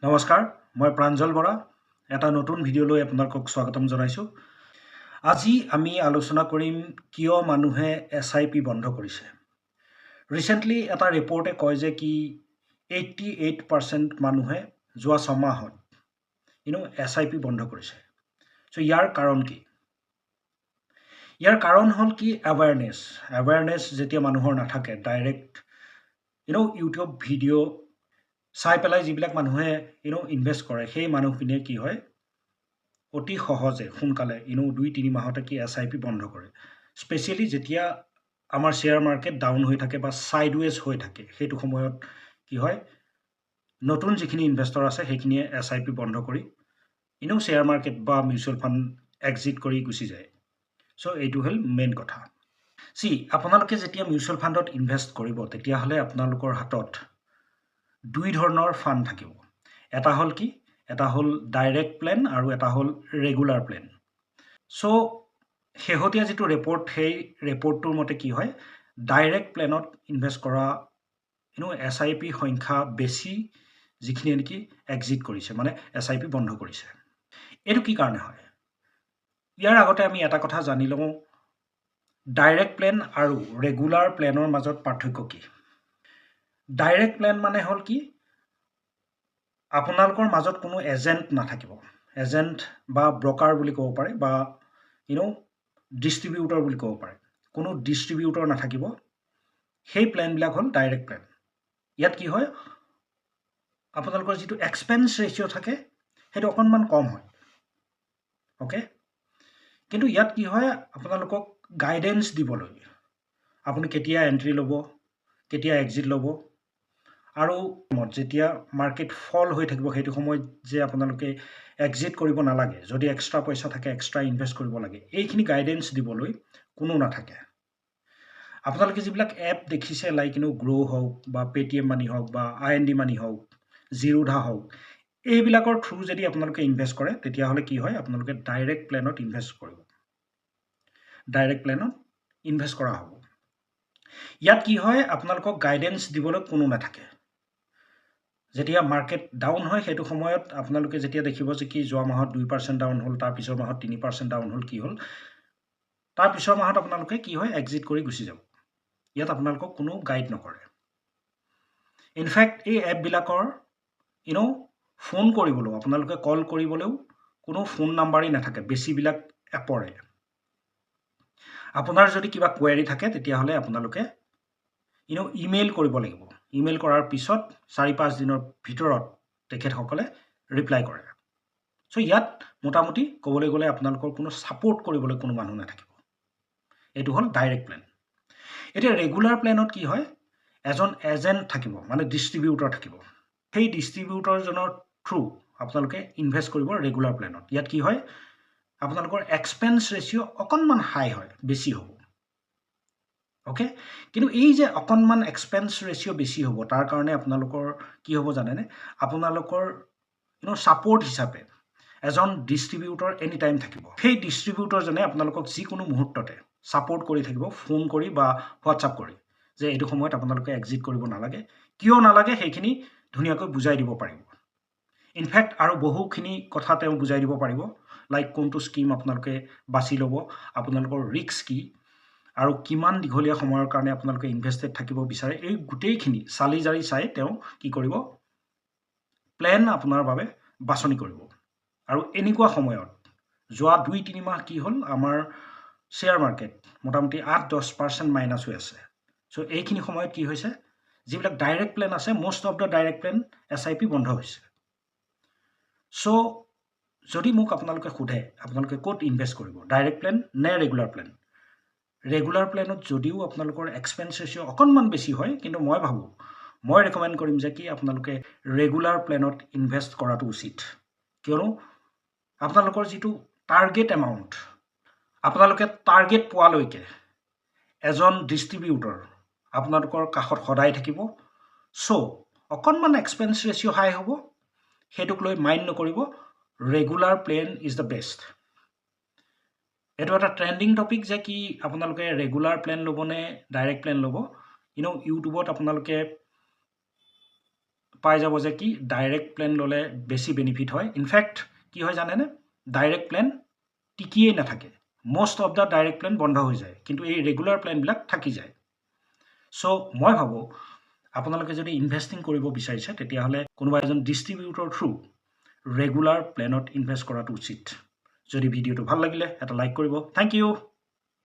নমস্কাৰ, মই প্ৰাঞ্জল বৰা। এটা নতুন ভিডিঅ'লৈ আপোনালোকক স্বাগতম জনাইছোঁ। আজি আমি আলোচনা কৰিম কিয় মানুহে SIP বন্ধ কৰিছে। ৰিচেণ্টলি এটা ৰিপৰ্টে কয় যে 88% মানুহে যোৱা 6 মাহত SIP বন্ধ কৰিছে। চ' ইয়াৰ কাৰণ কি? ইয়াৰ কাৰণ হ'ল কি এৱাৰনেছ যেতিয়া মানুহৰ নাথাকে, ডাইৰেক্ট ইউটিউব ভিডিঅ' চাই পেলাই যিবিলাক মানুহে ইনভেষ্ট কৰে, সেই মানুহখিনিয়ে কি হয় অতি সহজে সোনকালে 2-3 মাহতে কি SIP বন্ধ কৰে। স্পেচিয়েলি যেতিয়া আমাৰ শ্বেয়াৰ মাৰ্কেট ডাউন হৈ থাকে বা ছাইডৱেজ হৈ থাকে, সেইটো সময়ত কি হয় নতুন যিখিনি ইনভেষ্টৰ আছে সেইখিনিয়ে SIP বন্ধ কৰি শ্বেয়াৰ মাৰ্কেট বা মিউচুৱেল ফাণ্ড এক্সিট কৰি গুচি যায়। চ' এইটো হ'ল মেইন কথা। আপোনালোকে যেতিয়া মিউচুৱেল ফাণ্ডত ইনভেষ্ট কৰিব, তেতিয়াহ'লে আপোনালোকৰ হাতত দুই ধৰণৰ ফাণ্ড থাকিব। এটা হ'ল কি? এটা হ'ল ডাইৰেক্ট প্লেন আৰু এটা হ'ল ৰেগুলাৰ প্লেন। চ' শেহতীয়া যিটো ৰিপৰ্ট, সেই ৰিপৰ্টটোৰ মতে কি হয়, ডাইৰেক্ট প্লেনত ইনভেষ্ট কৰা SIP সংখ্যা বেছি, যিখিনিয়ে নেকি এক্সিট কৰিছে, মানে SIP বন্ধ কৰিছে। এইটো কি কাৰণে হয়? ইয়াৰ আগতে আমি এটা কথা জানি লওঁ, ডাইৰেক্ট প্লেন আৰু ৰেগুলাৰ প্লেনৰ মাজত পাৰ্থক্য কি? ডাইৰেক্ট প্লেন মানে হ'ল কি, আপোনালোকৰ মাজত কোনো এজেণ্ট নাথাকিব। এজেণ্ট বা ব্ৰকাৰ বুলি ক'ব পাৰে, বা ডিষ্ট্ৰিবিউটৰ বুলি ক'ব পাৰে। কোনো ডিষ্ট্ৰিবিউটৰ নাথাকিব। সেই প্লেনবিলাক হ'ল ডাইৰেক্ট প্লেন। ইয়াত কি হয়, আপোনালোকৰ যিটো এক্সপেন্স ৰেচিঅ' থাকে, সেইটো অকণমান কম হয়। অ'কে, কিন্তু ইয়াত কি হয়, আপোনালোকক গাইডেন্স দিবলৈ, আপুনি কেতিয়া এণ্ট্ৰি ল'ব, কেতিয়া এক্সিট ল'ব, আৰু যেতিয়া মাৰ্কেট ফল হৈ থাকিব, সেইটো সময়ত যে আপোনালোকে এক্সিট কৰিব নালাগে, যদি এক্সট্ৰা পইচা থাকে এক্সট্ৰা ইনভেষ্ট কৰিব লাগে, এইখিনি গাইডেন্স দিবলৈ কোনো নাথাকে। আপোনালোকে যিবিলাক এপ দেখিছে, লাইক গ্ৰ' হওক বা পেটিএম মানি হওক বা IND মানি হওক, জিৰোধা হওক, এইবিলাকৰ থ্ৰু যদি আপোনালোকে ইনভেষ্ট কৰে, তেতিয়াহ'লে কি হয়, আপোনালোকে ডাইৰেক্ট প্লেনত ইনভেষ্ট কৰিব। ডাইৰেক্ট প্লেনত ইনভেষ্ট কৰা হ'ব। ইয়াত কি হয়, আপোনালোকক গাইডেন্স দিবলৈ কোনো নাথাকে। যেতিয়া মাৰ্কেট ডাউন হয়, সেইটো সময়ত আপোনালোকে যেতিয়া দেখিব যে কি যোৱা মাহত 2% ডাউন হ'ল, তাৰ পিছৰ মাহত 3% ডাউন হ'ল, কি হ'ল, তাৰ পিছৰ মাহত আপোনালোকে কি হয় এক্সিট কৰি গুচি যাব। ইয়াত আপোনালোকক কোনো গাইড নকৰে। ইনফেক্ট এই এপবিলাকৰ ফোন কৰিবলৈও, আপোনালোকে কল কৰিবলৈও কোনো ফোন নাম্বাৰেই নাথাকে বেছিবিলাক এপৰে। আপোনাৰ যদি কিবা কুৱেৰি থাকে, তেতিয়াহ'লে আপোনালোকে ইমেইল কৰিব লাগিব। ইমেইল কৰাৰ পিছত 4-5 দিনৰ ভিতৰত তেখেতসকলে ৰিপ্লাই কৰে। চ' ইয়াত মোটামুটি ক'বলৈ গ'লে আপোনালোকৰ কোনো ছাপোৰ্ট কৰিবলৈ কোনো মানুহ নাথাকিব। এইটো হ'ল ডাইৰেক্ট প্লেন। এতিয়া ৰেগুলাৰ প্লেনত কি হয়, এজন এজেণ্ট থাকিব, মানে ডিষ্ট্ৰিবিউটৰ থাকিব। সেই ডিষ্ট্ৰিবিউটৰজনৰ থ্ৰু আপোনালোকে ইনভেষ্ট কৰিব ৰেগুলাৰ প্লেনত। ইয়াত কি হয়, আপোনালোকৰ এক্সপেন্স ৰেচিঅ' অকণমান হাই হয়, বেছি হ'ব। অ'কে, কিন্তু এই যে অকণমান এক্সপেন্স ৰেচিঅ' বেছি হ'ব, তাৰ কাৰণে আপোনালোকৰ কি হ'ব জানেনে? আপোনালোকৰ ছাপোৰ্ট হিচাপে এজন ডিষ্ট্ৰিবিউটৰ এনি টাইম থাকিব। সেই ডিষ্ট্ৰিবিউটৰজনে আপোনালোকক যিকোনো মুহূৰ্ততে ছাপোৰ্ট কৰি থাকিব, ফোন কৰি বা হোৱাটছআপ কৰি, যে এইটো সময়ত আপোনালোকে এক্সিট কৰিব নালাগে, কিয় নালাগে সেইখিনি ধুনীয়াকৈ বুজাই দিব পাৰিব। ইনফেক্ট আৰু বহুখিনি কথা তেওঁ বুজাই দিব পাৰিব, লাইক কোনটো স্কিম আপোনালোকে বাছি ল'ব, আপোনালোকৰ ৰিস্ক কি, আৰু কিমান দীঘলীয়া সময়ৰ কাৰণে আপোনালোকে ইনভেষ্টেড থাকিব বিচাৰে, এই গোটেইখিনি চালি জাৰি চাই তেওঁ কি কৰিব, প্লেন আপোনাৰ বাবে বাছনি কৰিব। আৰু এনেকুৱা সময়ত যোৱা 2-3 মাহ কি হ'ল, আমাৰ শ্বেয়াৰ মাৰ্কেট মোটামুটি 8-10% মাইনাছ হৈ আছে। চ' এইখিনি সময়ত কি হৈছে, যিবিলাক ডাইৰেক্ট প্লেন আছে, most of the direct plan SIP বন্ধ হৈছে। চ' যদি মোক আপোনালোকে সোধে, আপোনালোকে ক'ত ইনভেষ্ট কৰিব, ডাইৰেক্ট প্লেন নে ৰেগুলাৰ প্লেন? ৰেগুলাৰ প্লেনত যদিও আপোনালোকৰ এক্সপেন্স ৰেচিঅ' অকণমান বেছি হয়, কিন্তু মই ৰেকমেণ্ড কৰিম যে কি আপোনালোকে ৰেগুলাৰ প্লেনত ইনভেষ্ট কৰাটো উচিত। কিয়নো আপোনালোকৰ যিটো টাৰ্গেট এমাউণ্ট, আপোনালোকে টাৰ্গেট পোৱালৈকে এজন ডিষ্ট্ৰিবিউটৰ আপোনালোকৰ কাষত সদায় থাকিব। চ' অকণমান এক্সপেন্স ৰেচিঅ' হাই হ'ব, সেইটোক লৈ মাইণ্ড নকৰিব, regular plan is the best. এইটো এটা ট্ৰেণ্ডিং টপিক যে কি আপোনালোকে ৰেগুলাৰ প্লেন ল'ব নে ডাইৰেক্ট প্লেন ল'ব। ইউটিউবত আপোনালোকে পাই যাব যে কি ডাইৰেক্ট প্লেন ল'লে বেছি বেনিফিট হয় ইনফেক্ট কি হয় জানেনে ডাইৰেক্ট প্লেন টিকিয়েই নাথাকে most of the direct plan বন্ধ হৈ যায় কিন্তু এই ৰেগুলাৰ প্লেনবিলাক থাকি যায় চ' মই ভাবোঁ আপোনালোকে যদি ইনভেষ্টিং কৰিব বিচাৰিছে তেতিয়াহ'লে কোনোবা এজন ডিষ্ট্ৰিবিউটৰ থ্ৰু ৰেগুলাৰ প্লেনত ইনভেষ্ট কৰাটো উচিত যদি ভিডিঅ'টো ভাল লাগিলে এটা লাইক কৰিব থেংক ইউ